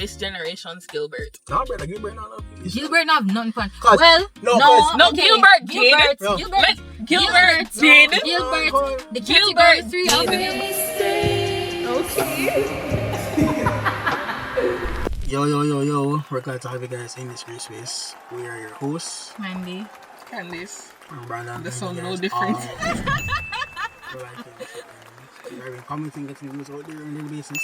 this generation's Gilbert. No, brother, Gilbert not. Gilbert have none fun. Cause- Well, No, okay. Gilbert did. Gilbert, No. Gilbert, Gilbert did. Gilbert, the Gilbert category 3 of did. him. Yo. We're glad to have you guys in this great space. We are your hosts. Mandy. Candice. I'm Brandon. The and sound you no guys different. we like it. We've been commenting, getting news out there on a daily basis.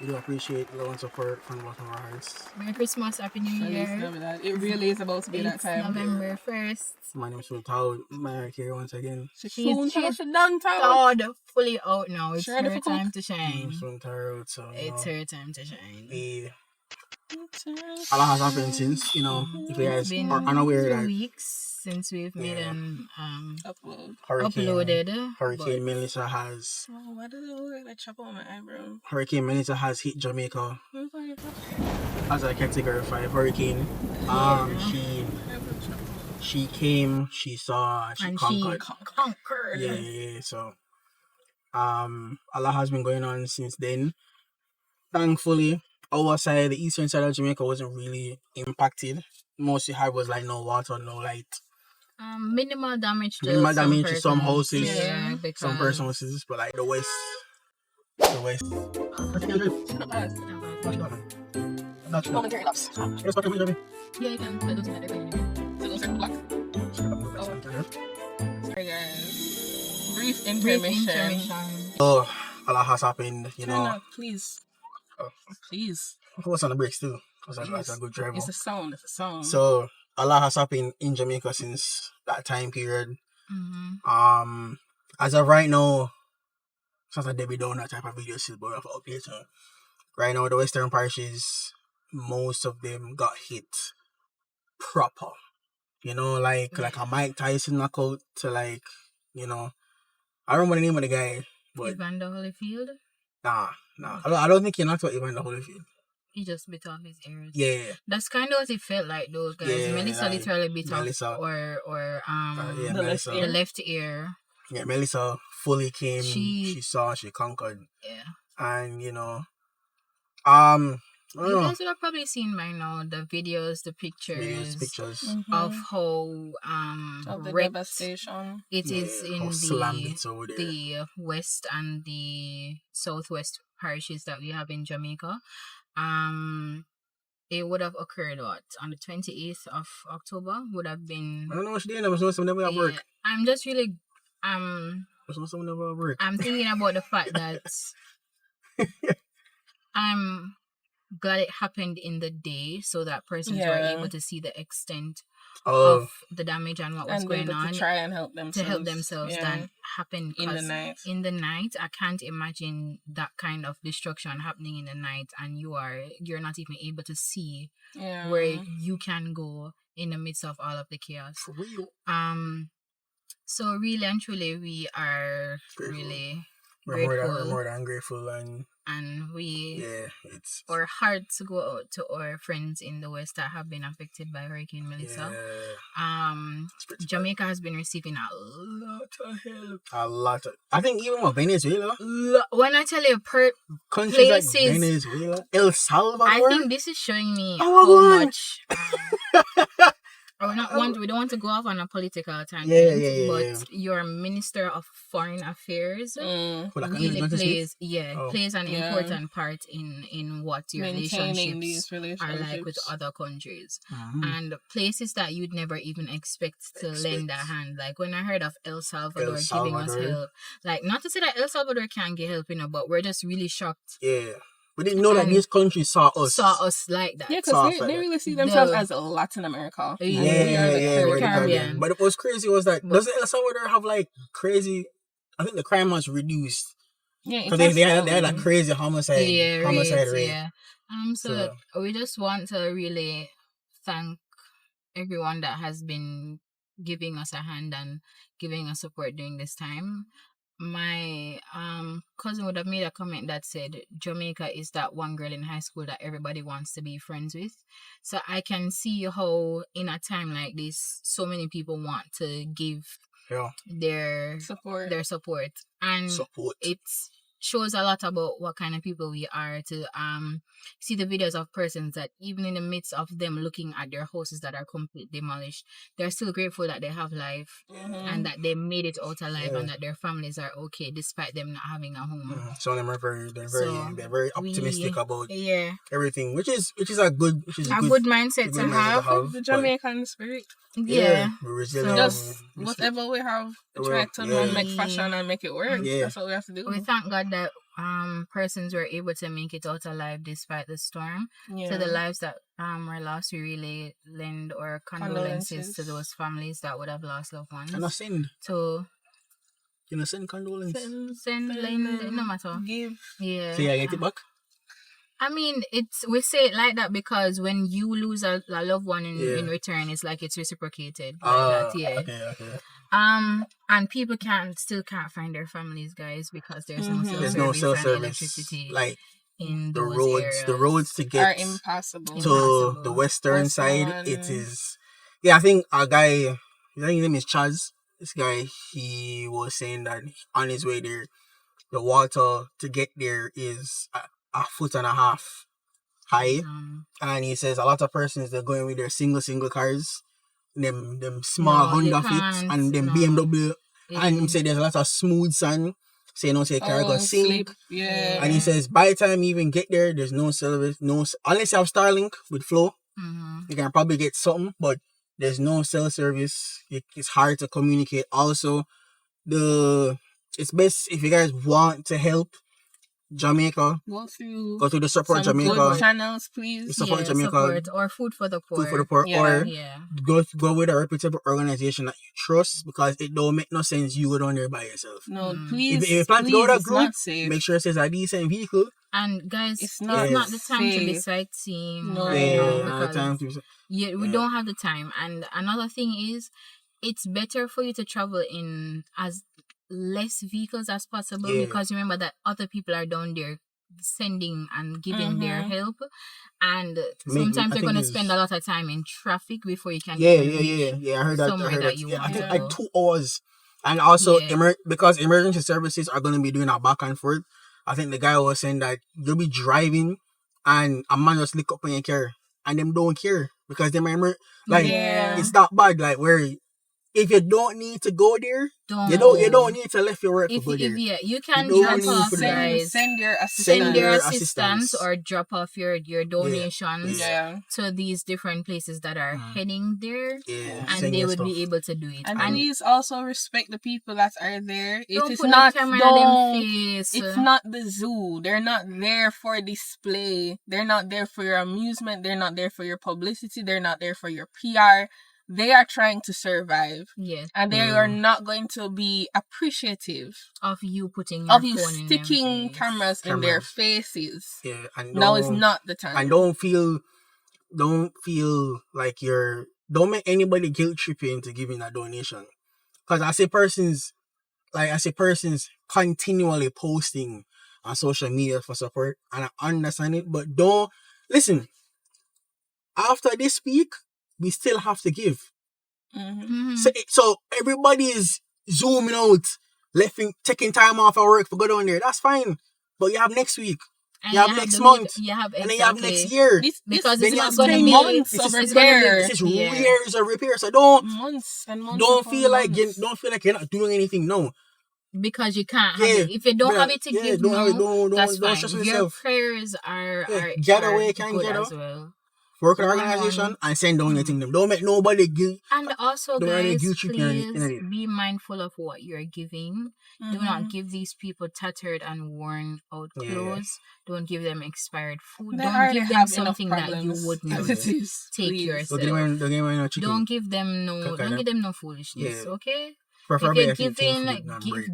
We do appreciate the love and support from the bottom of our hearts. Merry Christmas, Happy New Year. It really is about to be that It's time. November 1st. My name is Sultan. Married here once again. She's done God fully out now. It's She ready her for cook? time to shine. Sultan, so It's her time to shine. A lot has happened since, if you guys It's been are unaware 2 that weeks since we've made an Upload. Hurricane Melissa has Oh, why does it look like that chop on my eyebrow? Hurricane Melissa has hit Jamaica as a category 5 hurricane. She came, she saw, and she conquered. Conquered. Yeah. So a lot has been going on since then. Thankfully, our side, the eastern side of Jamaica, wasn't really impacted. Most you had was like no water, no light. Minimal damage to Minimal some damage to some houses, Yeah, because some personal houses, but like the west. Momentary lapse. Yeah, you can. That doesn't matter anyway. So those are black. Sorry guys. Brief intermission. So a lot has happened, Turn up, please. Oh. Please. What's on the breaks too? Because that's a good driver. It's a sound. So a lot has happened in Jamaica since that time period. Mm-hmm. As of right now, since I did down that type of video, still but up here. So right now, the western parishes, most of them got hit proper. Like a Mike Tyson knockout to I don't remember the name of the guy, but Evander Holyfield. Nah. I don't think he knocked out Evander Holyfield. He just bit off his ears. Yeah. That's kind of what it felt like, those guys. Yeah, Melissa like literally bit Melissa. off the Melissa. left ear. Yeah, Melissa fully came. She saw. She conquered. Yeah. And you I don't know. guys would have probably seen by now the videos, the pictures of how of the wrecked devastation it is in it's over there. the west and the southwest parishes that we have in Jamaica. It would have occurred on the 28th of October. Would have been. I don't know what she did. I was supposed to never have work. I'm just really I was supposed to never have work. I'm thinking about the fact that I'm glad it happened in the day so that persons were able to see the extent of the damage and what was going on, to try and help themselves. Than happen in the night. In the night, I can't imagine that kind of destruction happening in the night, and you're not even able to see where you can go in the midst of all of the chaos. For real. So really and truly, we are grateful. We're grateful. More than grateful, and it's our hearts go out to our friends in the West that have been affected by Hurricane Melissa. Jamaica has been receiving a lot of help. I think even with Venezuela. When I tell you Countries places, like Venezuela, El Salvador. I think this is showing me how much. We don't want to go off on a political tangent, but your Minister of Foreign Affairs really plays an important part in what your relationships are like with other countries. And places that you'd never even expect to lend a hand. Like when I heard of El Salvador giving us help, like not to say that El Salvador can't get help, but we're just really shocked. Yeah. We didn't know that these countries saw us like that. Yeah, because they really see themselves as Latin America. We are the Caribbean. But what's crazy was that doesn't El Salvador have crazy? I think the crime was reduced. Yeah, because they had a crazy homicide rate. Yeah. So we just want to really thank everyone that has been giving us a hand and giving us support during this time. My cousin would have made a comment that said Jamaica is that one girl in high school that everybody wants to be friends with. So I can see how in a time like this, so many people want to give their support. And it's shows a lot about what kind of people we are to see the videos of persons that even in the midst of them looking at their houses that are completely demolished, they're still grateful that they have life and that they made it out alive and that their families are okay despite them not having a home. Some of them are very optimistic about everything, which is a good mindset to have. The Jamaican spirit. Yeah. Resilient. Just whatever we have, try to make fashion and make it work. That's what we have to do. We thank God that persons were able to make it out alive despite the storm. To the lives that were lost, we really lend our condolences to those families that would have lost loved ones. And I send. So you know, send condolences. Send no matter. Give. Yeah. So I get it back. I mean, we say it like that because when you lose a loved one in return, it's like it's reciprocated. Okay. And people still can't find their families, guys, because there's no cell service and electricity. Like in the those roads, areas. the roads to get are impossible to the western side. It is. Yeah, I think a guy. I think his name is Chaz. This guy, he was saying that on his way there, the water to get there is a foot and a half high, and he says a lot of persons they're going with their single cars, them small Honda Fits and them BMW, and he said there's a lot of smooth sand, say car gonna sink. Yeah, and he says by the time you even get there, there's no service, unless you have Starlink with Flow, you can probably get something, but there's no cell service. It's hard to communicate. Also, it's best if you guys want to help Jamaica, go through the Support Jamaica channels, please. Support Jamaica, or Food for the Poor, or go with a reputable organization that you trust, because it don't make no sense you go down there by yourself. No, please. If you plan to go to a group, make sure it says a decent vehicle. And guys, it's not the time to be sightseeing we don't have the time. And another thing is, it's better for you to travel in as less vehicles as possible, because remember that other people are down there sending and giving their help, and sometimes you're going to spend a lot of time in traffic before you can I heard that. I think like 2 hours. And also because emergency services are going to be doing a back and forth, I think the guy was saying that you'll be driving and a man just lick up on your car and them don't care because they might it's that bad, like where if you don't need to go there, you don't need to left your work to go there. You can drop off, guys. Send your assistance or drop off your donations to these different places that are heading there, and they would be able to do it. And please also respect the people that are there. It's not the zoo. They're not there for display. They're not there for your amusement. They're not there for your publicity. They're not there for your PR. They are trying to survive. Yes. And they are not going to be appreciative of you sticking cameras in their faces. Yeah, and now is not the time. And don't feel like don't make anybody guilt trip you into giving a donation. Because I see persons continually posting on social media for support, and I understand it, but don't listen. After this week, we still have to give. So everybody is zooming out, taking time off of work for go down there. That's fine. But you have next week. And you have next month. And then you have next year. Because it's not going to be months of repair. This is years of repair. So don't feel like you're not doing anything. No. Because you can't have it. If you don't have it to give, that's fine. Your prayers are gather where you can gather as well. Work an organization and send donating them. Don't make nobody give. And also, guys, please be mindful of what you're giving. Do not give these people tattered and worn out clothes. Don't give them expired food. Don't give them something that you wouldn't take yourself. Don't give them no foolishness. Okay. If you're giving,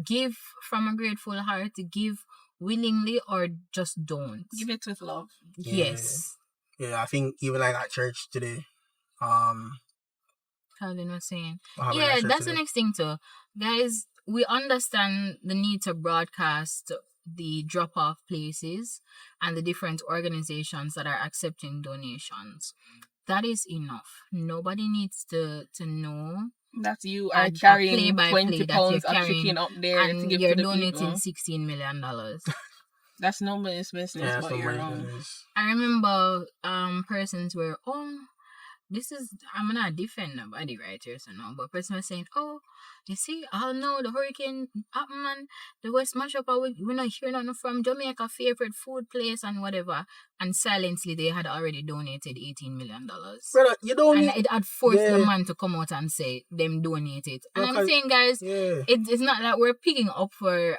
give from a grateful heart. Give willingly or just don't. Give it with love. Yes. Yeah, I think even like at church today, Calvin was saying. Yeah, that's the next thing too. Guys, we understand the need to broadcast the drop-off places and the different organizations that are accepting donations. That is enough. Nobody needs to know that you are carrying 20 pounds of chicken up there and to give you're to the donating people. $16 million. That's nobody's business but your own. I remember persons were, this is, I'm not defend nobody right here, so no, but person was saying, you see, I know the hurricane happened and the West mash up, we're not hearing nothing from Jamaica favorite food place and whatever. And silently, they had already donated $18 million. Brother, you don't and it had forced the man to come out and say them donate it. And I'm saying, guys, it's not that we're picking up for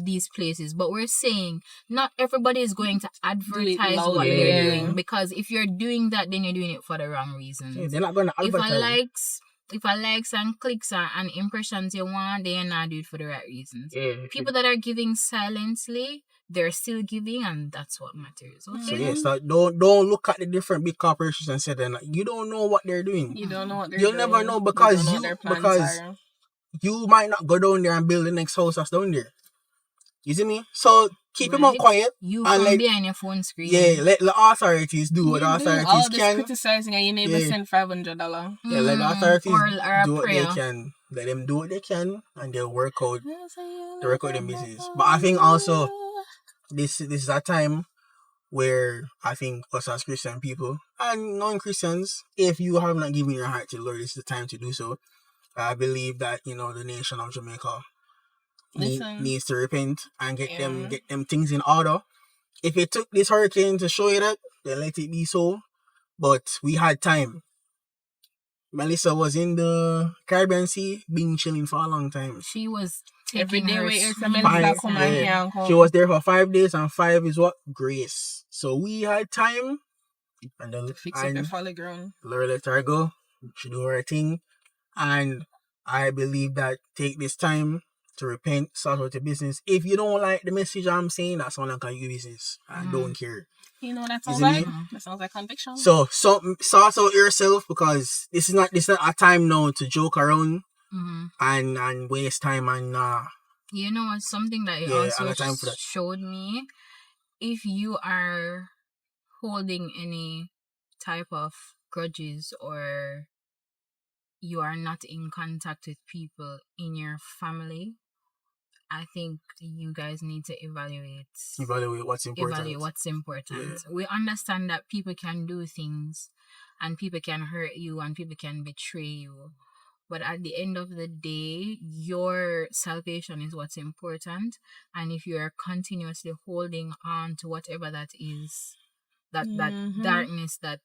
these places, but we're saying not everybody is going to advertise what they're doing, because if you're doing that, then you're doing it for the wrong reasons. Yeah, they're not going to advertise. If I likes and clicks and impressions you want, they are not do it for the right reasons. Yeah. People that are giving silently, they're still giving, and that's what matters. Okay? So don't look at the different big corporations and say you don't know what they're doing. You don't know what they're You'll doing. never know because because you might not go down there and build the next house that's down there. You see me? So keep your mouth quiet. You and from behind your phone screen. Yeah, let the authorities do what the authorities all can. Criticizing and your neighbor send $500. Yeah, let the authorities do what they can. Let them do what they can, and they'll work out their business. But I think also this is a time where I think us as Christian people and non-Christians, if you have not given your heart to the Lord, this is the time to do so. I believe that the nation of Jamaica needs to repent and get them things in order. If it took this hurricane to show you that, then let it be so. But we had time. Melissa was in the Caribbean Sea, being chilling for a long time. She was every day. She was there for 5 days, and 5 is what? Grace. So we had time, and then fix it before the ground. Lord let her go. She do her thing, and I believe that take this time to repent, sort out the business. If you don't like the message I'm saying, that's one like your business. I don't care. You know what that sounds like? That sounds like conviction. So sort out yourself, because this is not a time now to joke around and waste time and you know what's something that it also showed me? If you are holding any type of grudges, or you are not in contact with people in your family, I think you guys need to evaluate what's important. Yeah. We understand that people can do things, and people can hurt you, and people can betray you. But at the end of the day, your salvation is what's important. And if you are continuously holding on to whatever that is, that darkness, that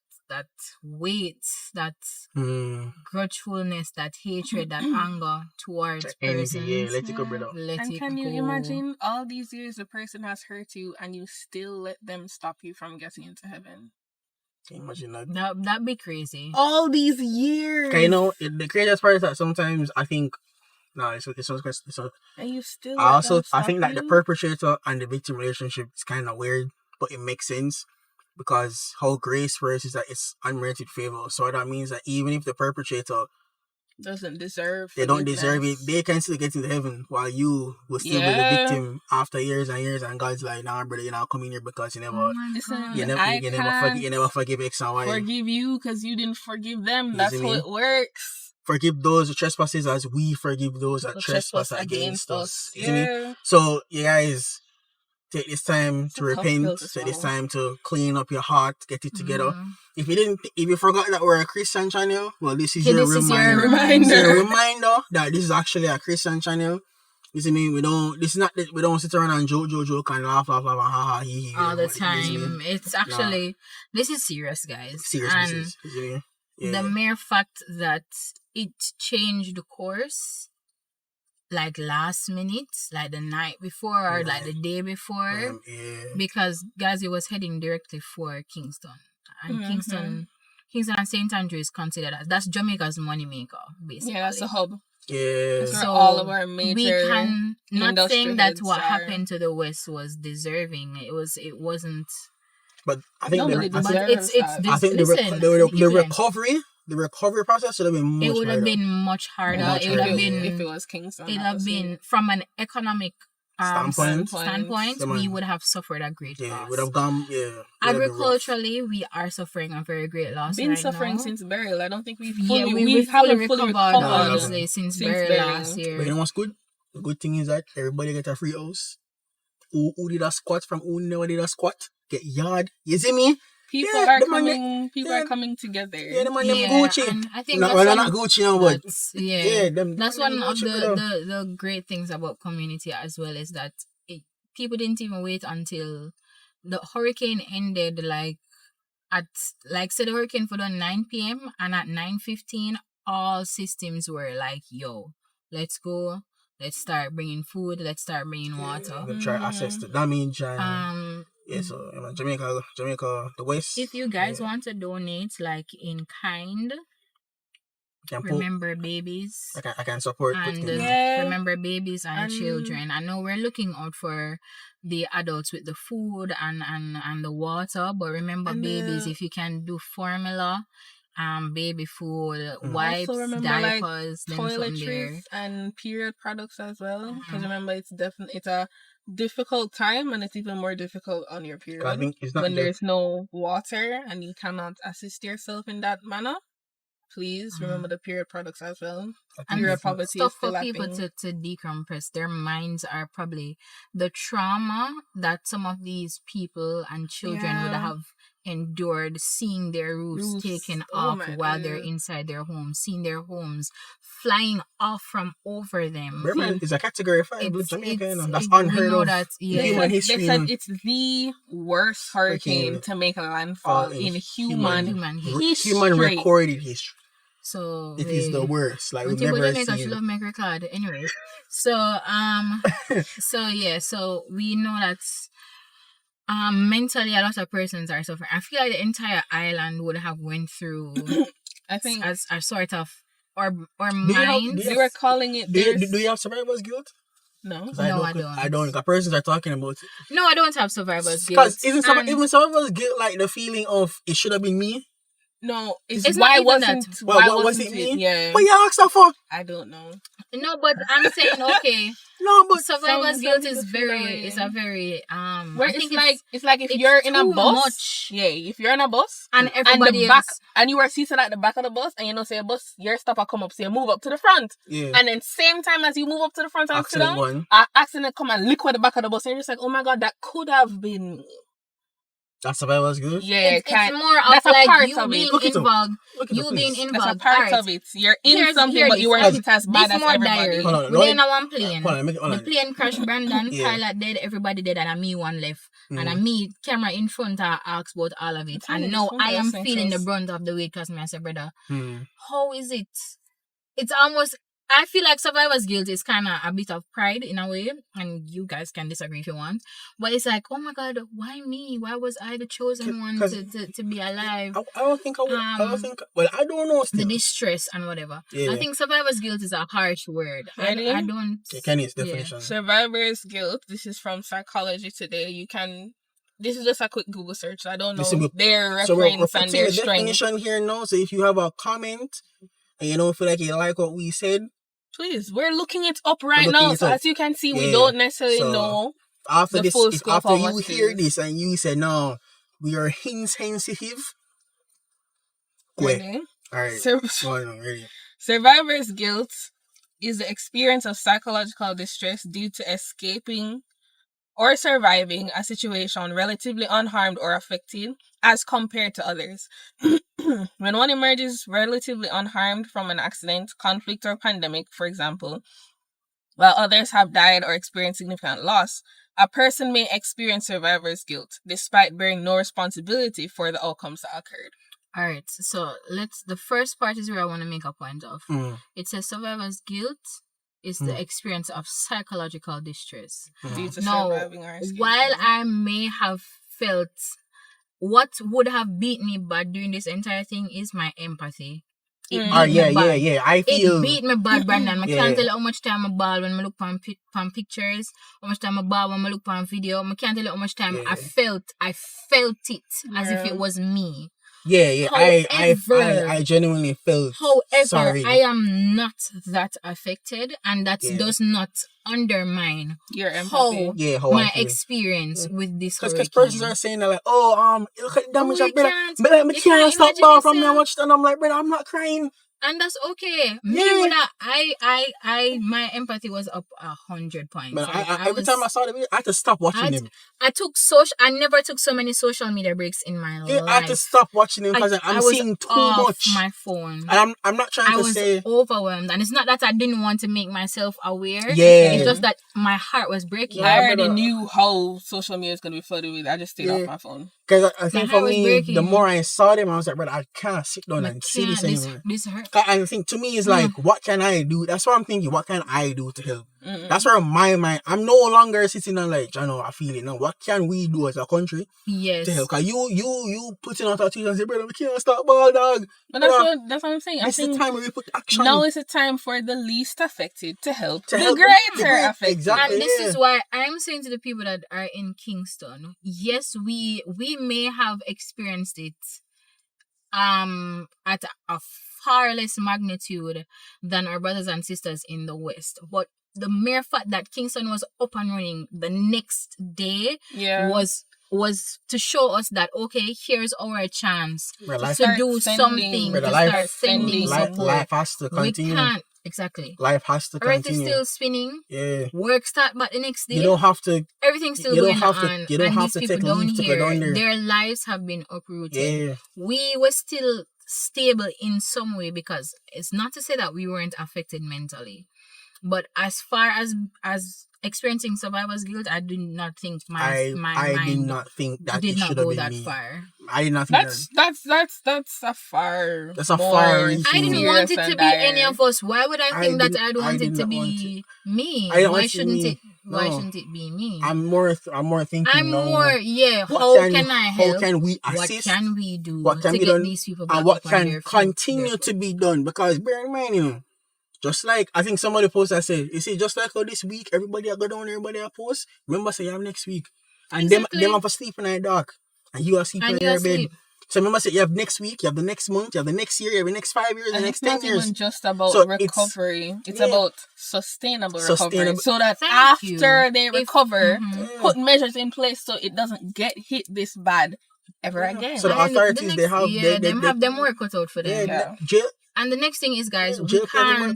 weight, that grudgefulness, that hatred, that anger towards persons. Let it go, brother. And can you imagine all these years the person has hurt you and you still let them stop you from getting into heaven? Can you imagine that? That'd be crazy. All these years. Okay, the craziest part is that sometimes I think it's and you still I think that the perpetrator and the victim relationship is kind of weird, but it makes sense. Because how grace works is that it's unmerited favor. So that means that even if the perpetrator doesn't deserve it, they can still get into heaven, while you will still be the victim after years and years. And God's like, nah, brother, you're not coming here because you never forgive X and Y. Forgive you because you didn't forgive them. That's how it works. Forgive those who trespass as we forgive those that trespass against us. Yeah. So you guys, take this time to repent. Take this time to clean up your heart, get it together. If you forgot that we're a Christian channel, well, this is your reminder. It's a reminder that this is actually a Christian channel. You see me? We don't sit around and joke and laugh, ha ha, he all the time. It's actually this is serious, guys. Serious business. The mere fact that it changed the course, like last minute, like the night before or like the day before, because Gazi was heading directly for Kingston, and Kingston and St. Andrew is considered that's Jamaica's moneymaker, basically. Yeah, that's a hub. Yeah, so all of our major. We can not saying that what happened to the West was deserving. It wasn't. But I think the recovery process should have been much harder. It would have been much harder. It would have been if it was Kingston. It would have been from an economic standpoint, we would have suffered a great loss. Yeah, would have gone. Yeah. Agriculturally, we are suffering a very great loss. Been right suffering now. since burial. I don't think we haven't fully recovered honestly since burial last year. But you know what's good? The good thing is that everybody get a free house. who did a squat from who never did a squat. Get yard. You see me? People are coming together. Yeah, them Gucci. And I think not Gucci now, but that's one of the great things about community as well, is that people didn't even wait until the hurricane ended. Say the hurricane for the 9 p.m. and at 9:15, all systems were like, "Yo, let's go. Let's start bringing food. Let's start bringing water. We'll try access to damage and so Jamaica, the West. If you guys want to donate, like in kind, remember babies. I can support. And remember babies and children. I know we're looking out for the adults with the food and the water, but remember babies. If you can do formula, baby food, wipes, diapers, toiletries and period products as well. Because remember, it's a difficult time, and it's even more difficult on your period when there's no water and you cannot assist yourself in that manner. Please remember the period products as well. Period poverty is still for people to decompress. Their minds are probably the trauma that some of these people and children would have endured, seeing their roofs taken off while they're inside their homes, seeing their homes flying off from over them. Remember, it's a category 5 with Jamaica, that's unheard of. Human history. They said it's the worst hurricane to make a landfall in human recorded history. So it is the worst. Like we've never seen. Should have make record anyway. So so we know that mentally a lot of persons are suffering. I feel like the entire island would have went through I think as a sort of or minds. They were calling it. Do you have survivor's guilt? No, I don't. The persons are talking about it. No, I don't have survivor's guilt. Because even survivor's guilt, like the feeling of it should have been me. No, why wasn't it me? Yeah. But you asked her for. I don't know. No, but I'm saying okay. No, but survivor's guilt is a very Where it's like if you're in a bus. If you're in a bus and everybody else, and you are seated at the back of the bus, and you know, say a bus, your stopper come up, so you move up to the front. Yeah. And then same time as you move up to the front and sit down, accident come and lick with the back of the bus, and you're just like, oh my god, that could have been. That's survivor's guilt? Yeah, it's more of that's like part you of being involved. You being involved. That's a part of it. You're in something, but you weren't hit as bad as everybody. We're in one plane. The plane crashed, Brandon, pilot dead, everybody dead, and me one left. And I me camera in front, I asked about all of it. And now I am feeling the brunt of the weight because I said, brother, how is it? It's almost... I feel like survivor's guilt is kind of a bit of pride in a way, and you guys can disagree if you want. But it's like, oh my god, why me? Why was I the chosen one to be alive? I don't think. Well, I don't know. Still. The distress and whatever. Yeah. I think survivor's guilt is a harsh word. I don't. Kenny's definition. Survivor's guilt. This is from Psychology Today. This is just a quick Google search. I don't know their reference and their strength. Definition here now. So if you have a comment and you don't feel like you like what we said, please, we're looking it up right now. So as you can see, we don't necessarily know after the full scope after you hear this and you say, no, we are insensitive. Ready? All right. Ready. Survivor's guilt is the experience of psychological distress due to escaping or surviving a situation relatively unharmed or affected as compared to others. When one emerges relatively unharmed from an accident, conflict, or pandemic, for example, while others have died or experienced significant loss, a person may experience survivor's guilt despite bearing no responsibility for the outcomes that occurred. All right, so the first part is where I want to make a point of. It says survivor's guilt is the experience of psychological distress. Due to surviving or escaping. While I may have felt what would have beat me bad during this entire thing is my empathy. I feel... It beat me bad, Brandon. I can't tell you how much time I ball when I look on pictures, how much time I ball when I look on video. I can't tell you how much time I felt it as if it was me. However, I genuinely felt sorry. I am not that affected, and that does not undermine your empathy. How my experience with this hurricane. Because persons are saying like, look at the damage. I can't stop ball from me and watch it, and I'm like, brother, I'm not crying. And that's okay. Me would my empathy was up 100 points. But every time I saw the video, I had to stop watching him. I never took so many social media breaks in my life. I had to stop watching him because I'm seeing too much. My phone. And I'm not trying to say. I was overwhelmed, and it's not that I didn't want to make myself aware. Yeah. It's just that my heart was breaking. I already knew how social media is gonna be flooded with. I just stayed off my phone. Because I think for me, the more I saw them, I was like, brother, I can't sit down and see this anymore. This hurt. And I think to me, it's like, what can I do? That's what I'm thinking. What can I do to help? That's where my mind. I'm no longer sitting on like, I feel it now. What can we do as a country to help? Because you putting out a tweet and say, brother, we can't stop ball, dog. But that's what I'm saying. It's the time where we put action. Now is the time for the least affected to help the greater affected. Exactly. And this is why I'm saying to the people that are in Kingston, yes, we may have experienced it at a far less magnitude than our brothers and sisters in the West. But the mere fact that Kingston was up and running the next day was to show us that, okay, here's our chance to do something, to start sending support. Life has to continue. We can't. Exactly. Life has to continue. Earth is still spinning. Yeah. Work start but the next day. You don't have to. Everything's still going on. You don't have to take leave to go down there. Their lives have been uprooted. Yeah. We were still stable in some way, because it's not to say that we weren't affected mentally. But as far as experiencing survivor's guilt, I do not think my mind did not think that did it not should have go been that me. far. I did not think that's a far. That's a far. I didn't want it to be any of us. Why would I think that I'd want it to be me? Why shouldn't it? Why shouldn't it be me? I'm more thinking. How can I help? How can we assist? What can we do? What can to be get done? These people back And what up on can their feet? continue to be done? Because bear in mind, just like I think somebody posted, I said, you see, just like how this week everybody I go down, everybody I post. Remember, say you have next week, and them have to sleep in the dark, and you are sleeping in your bed. So remember, say you have next week, you have the next month, you have the next year, you have the next 5 years, the next 10 years. It's not even just about recovery. It's about sustainable recovery. So that they recover, put measures in place so it doesn't get hit this bad ever again. So the authorities, they have them work cut out for them. Yeah. And the next thing is, guys, we can't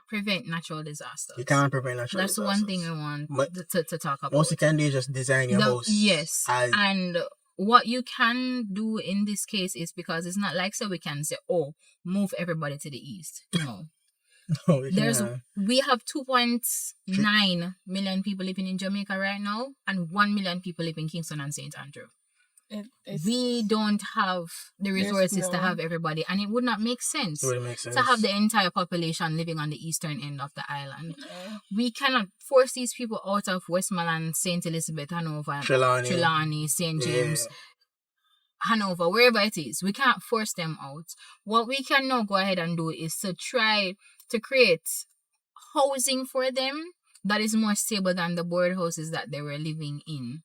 prevent natural disasters. You can't prevent natural disasters. That's the one thing I want to talk about. Most you can do is just design your house. Yes. And what you can do in this case is, because it's not like so we can say, move everybody to the east. No. We have 2.9 million people living in Jamaica right now, and 1 million people live in Kingston and St. Andrew. We don't have the resources to have everybody, and it would not make sense to have the entire population living on the eastern end of the island. We cannot force these people out of Westmoreland, St. Elizabeth, Hanover, Trelawney, St. James, Hanover, wherever it is. We can't force them out. What we can now go ahead and do is to try to create housing for them that is more stable than the board houses that they were living in.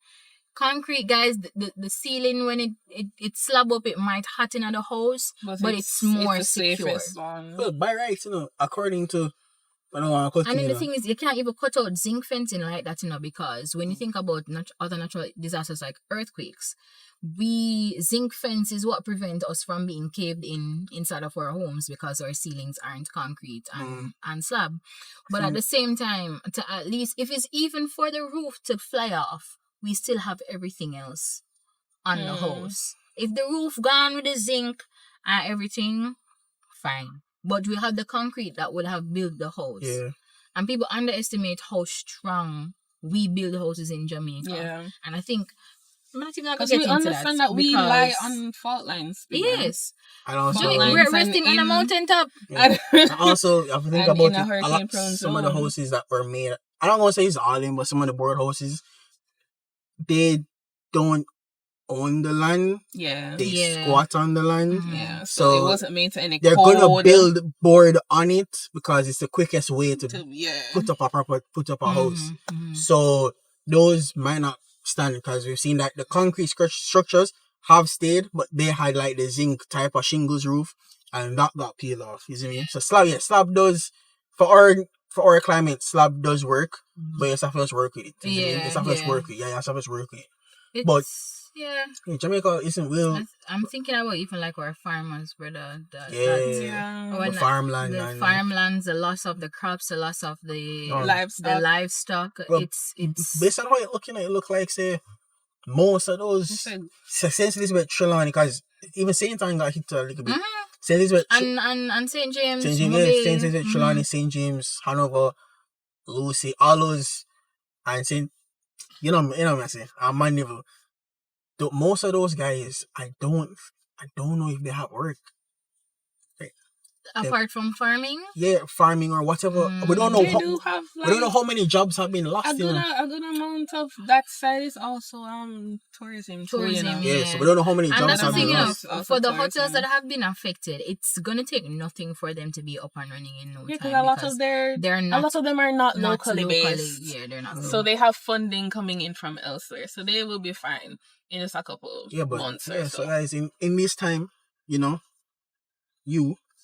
Concrete, guys, the ceiling, when it slab up, it might hot in the house, but it's more secure. Well, by rights, according to and then the thing is, you can't even cut out zinc fencing like that, because when you think about other natural disasters like earthquakes, zinc fence is what prevents us from being caved in inside of our homes, because our ceilings aren't concrete and slab. But at the same time, to at least, if it's even for the roof to fly off, we still have everything else on the house. If the roof gone with the zinc and everything, fine. But we have the concrete that would have built the house. Yeah. And people underestimate how strong we build houses in Jamaica. Yeah. And I think, I'm not even going to get into that. Because we understand that we lie on fault lines. Yes. And also, we're resting on a mountaintop. Yeah. And also, if you think about it, some of the houses that were made, I don't want to say it's all in, but some of the board houses, they don't own the land. Yeah. They squat on the land. Mm-hmm. Yeah. So it wasn't made to any they're code. Gonna build board on it because it's the quickest way to put up a house. Mm-hmm. So those might not stand, because we've seen that the concrete structures have stayed, but they had like the zinc type of shingles roof, and that got peeled off. You see me? So slab does for our climate, slab does work, but you have to work with it. You have to work with it. Yeah, you have to work with it. But Yeah. Jamaica isn't real. I'm thinking about even like our farmers, brother. The farmland. The farmlands, the loss of the crops, the loss of the livestock. Well, it's based on how you're looking at it, look like say most of those since Elizabeth Trelawney, because even Saint Anne got hit a little bit. Saint Elizabeth and Saint James, Saint Elizabeth Trelawney, Saint James, Hanover, Lucy, all those, and Saint, you know what I say, and Mandeville. Most of those guys, I don't know if they have work. Apart from farming? Yeah, farming or whatever. We don't know. We don't know how many jobs have been lost. A good amount of that side is also tourism. Yeah, so we don't know how many jobs have been lost. For the hotels that have been affected, it's gonna take nothing for them to be up and running in no time. Because a lot of them are not locally based. Yeah, they're not. So they have funding coming in from elsewhere, so they will be fine in just a couple months or so. So guys, in this time,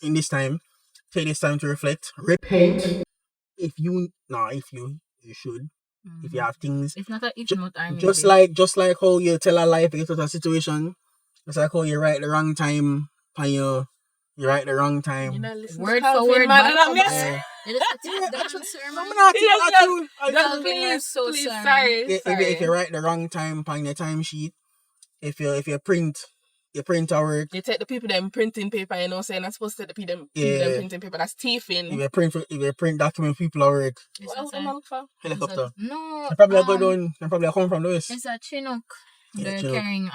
in this time, take this time to reflect, repent. If you should. If you have things, it's not just like how you tell a lie if you get out of a situation. It's like how you write the wrong time, and you write the wrong time. Word for word, please, sorry. If you write the wrong time on your timesheet, if you print our work. You take the people them printing paper, saying I'm supposed to take the people them printing paper. That's thieving. If you print document people our work. What's the look for? Helicopter. No. They probably go down. They probably come from the west. It's a Chinook. They're carrying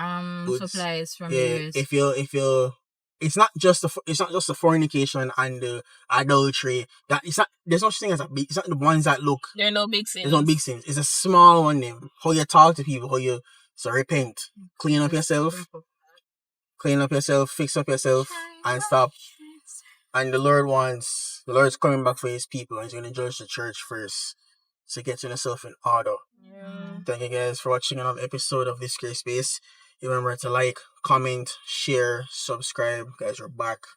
supplies from the US. If you it's not just the fornication and the adultery. There's no such thing as a big. It's not the ones that look. There are no big sins. There's no big sins. It's a small one. Them how you talk to people. Repent, clean up yourself. Clean up yourself, fix up yourself, and stop. And the Lord's coming back for his people, and he's going to judge the church first. So get yourself in order. Yeah. Thank you guys for watching another episode of This Great Space. Remember to like, comment, share, subscribe. Guys, we're back.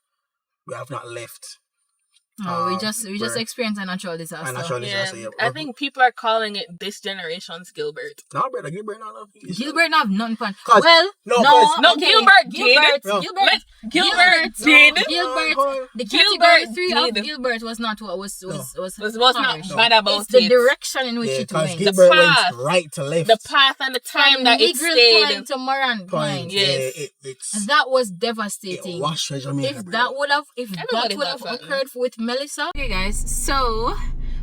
We have not left. We just experienced a natural disaster. I think people are calling it this generation's Gilbert. No, brother, Gilbert not love you. Gilbert not have nothing fun. Gilbert did. The category 3 of Gilbert was not what was not bad about it's the direction in which it went. Gilbert went right to left. The path and the time that it stayed. To Moran point. Yes. That was devastating. If that would have occurred with Melissa. Okay guys, so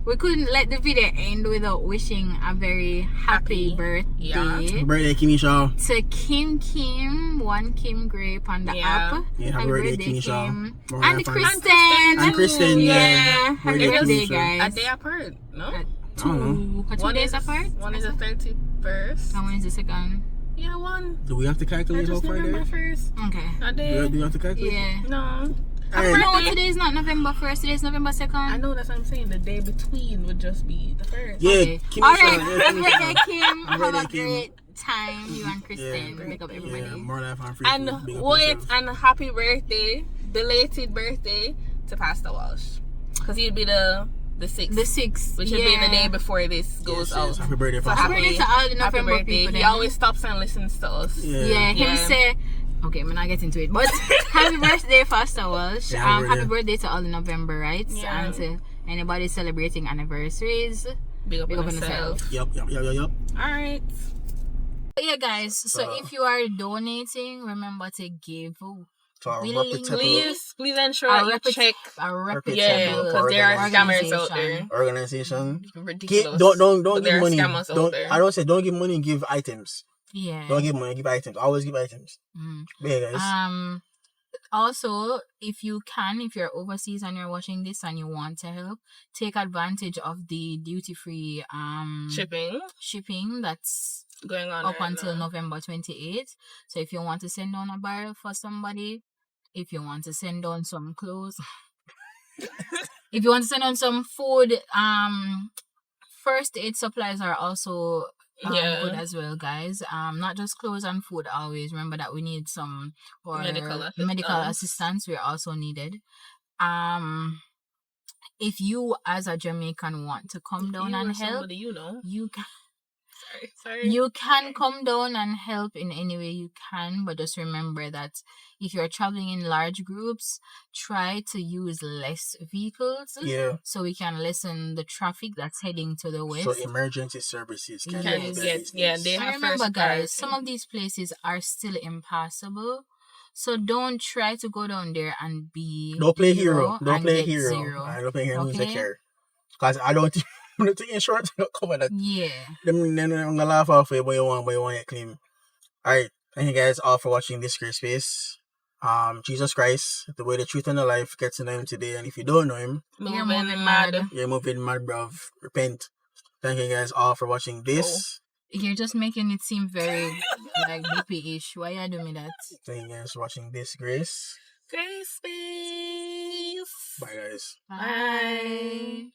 we couldn't let the video end without wishing a very happy birthday. Happy birthday, Kimisha. To Kim, one Kim Grape on the app. Yeah, happy birthday, Kimisha. And Kristen. Yeah. Happy birthday, guys. A day apart, no? Two days apart? One is the 31st. And one is the second. Yeah, one. Do we have to calculate how far there? Okay. A day. Do you have to calculate? Yeah. No. No, today is not November 1st. Today is November 2nd. I know, that's what I'm saying. The day between would just be the 1st. Yeah. Okay. Alright. Happy birthday, Kim. Have a great time. You and Kristen. Make up everybody. Yeah, more life and free. And happy birthday, belated birthday to Pastor Walsh. Because he'd be the 6th. The 6th. Which would be the day before this goes out. Happy birthday, so Pastor. Happy birthday to all the November people. He always stops and listens to us. Yeah. Him say... Okay, I'm not getting into it, but happy birthday, Pastor Walsh. Happy birthday to all the November, right? Yeah. And to anybody celebrating anniversaries. Big up on yourself. Yep. Alright. Yeah, guys. So if you are donating, remember to give. Please ensure that you check a reputable. Yeah, because there are scammers out there. Organization. Ridiculous. Don't give money. I don't say don't give money. Give items. Yeah. Don't give money. Give items. Always give items. Yeah, guys. Also, if you're overseas and you're watching this and you want to help, take advantage of the duty-free shipping that's going on up until November 28th. So if you want to send on a barrel for somebody, if you want to send on some clothes, if you want to send on some food, first aid supplies are also good as well, guys. Not just clothes and food always. Remember that we need some medical assistance. We're also needed. If you as a Jamaican want to come down and help, you can. Sorry. You can come down and help in any way you can, but just remember that if you're traveling in large groups, try to use less vehicles. Yeah. So we can lessen the traffic that's heading to the west. So emergency services can get they have remember, first guys, priority. some of these places are still impassable. So don't try to go down there and be Don't play hero. Don't play hero. Zero. I don't play hero. Okay? Care. Because I don't think insurance will cover that. Yeah. Then I'm gonna laugh off it, but you want to claim. Alright. Thank you guys all for watching this great space. Jesus Christ, the way, the truth, and the life, get to know him today. And if you don't know him, you're moving mad. You're moving mad, bruv. Repent. Thank you guys all for watching this. You're just making it seem very like BP-ish. Why are you doing that? Thank you guys for watching this, Grace. Grace Space. Bye, guys. Bye.